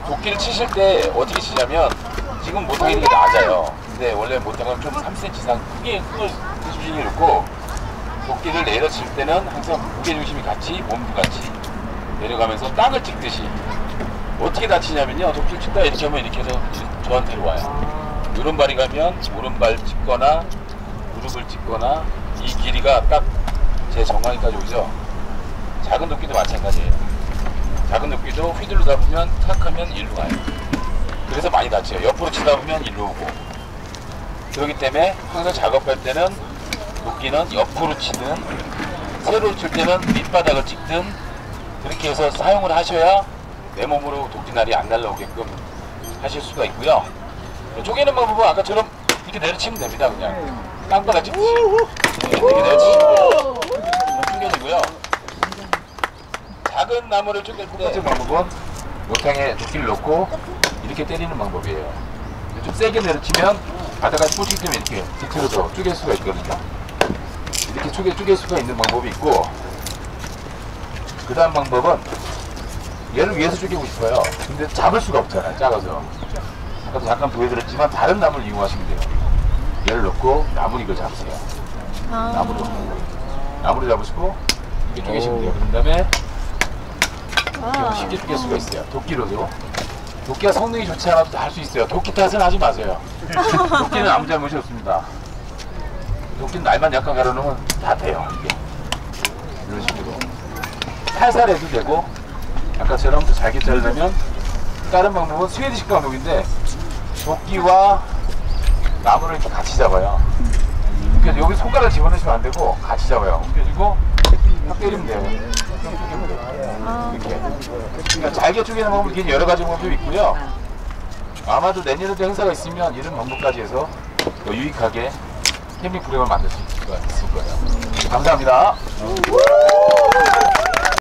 도끼를 치실 때 어떻게 치냐면 지금 모탕이 이렇게 낮아요. 근데 원래 모탕은 좀 3cm 이상 크게 흙을 중심이 놓고 도끼를 내려칠 때는 항상 무게중심이 같이 몸도 같이 내려가면서 땅을 찍듯이 어떻게 다치냐면요. 도끼를 쳤다 이렇게 하면 이렇게 해서 저한테로 와요. 오른발이 가면 오른발 찍거나 무릎을 찍거나 이 길이가 딱 제 정강이까지 오죠. 작은 도끼도 마찬가지예요. 작은 도끼도 휘둘러다 보면 탁 하면 일로 가요. 그래서 많이 다쳐요. 옆으로 치다 보면 일로 오고. 그렇기 때문에 항상 작업할 때는 도끼는 옆으로 치든 세로로 칠 때는 밑바닥을 찍든 그렇게 해서 사용을 하셔야 내 몸으로 도끼날이 안 날라오게끔 하실 수가 있고요. 쪼개는 방법은 아까처럼 이렇게 내려치면 됩니다. 그냥 땅바닥 찍듯이 이렇게 내려치시면 돼요. 쪼개지고요. 작은 나무를 쪼갤 때 첫 번째 방법은 모탕에 도끼를 넣고 이렇게 때리는 방법이에요. 좀 세게 내려치면 바닥까지 꽂히기 때문에 이렇게 뒤틀어서 쪼갤 수가 있거든요. 이렇게 쪼갤 수가 있는 방법이 있고, 그 다음 방법은 얘를 위에서 쪼개고 싶어요. 근데 잡을 수가 없잖아요. 작아서. 아까도 잠깐 보여드렸지만 다른 나무를 이용하시면 돼요. 얘를 넣고 나무 이걸 잡으세요. 나무를 잡으시고 이렇게 쪼개시면 돼요. 그런 다음에 쉽게 쪼갤 수가 있어요. 도끼로도. 도끼가 성능이 좋지 않아도 다 할 수 있어요. 도끼 탓은 하지 마세요. 도끼는 아무 잘못이 없습니다. 도끼는 날만 약간 가려놓으면 다 돼요. 이게. 이런 식으로. 살살 해도 되고, 아까처럼 더 잘게 자르려면 다른 방법은 스웨디식 방법인데 도끼와 나무를 이렇게 같이 잡아요. 그러니까 여기 손가락을 집어넣으시면 안 되고 같이 잡아요. 그리고 딱 때리면 돼요. 이렇게. 그러니까 잘게 쪼개는 방법이 여러 가지 방법이 있고요. 아마도 내년에도 행사가 있으면 이런 방법까지 해서 더 유익하게 캠핑 프로그램을 만들 수 있을 거예요. 감사합니다.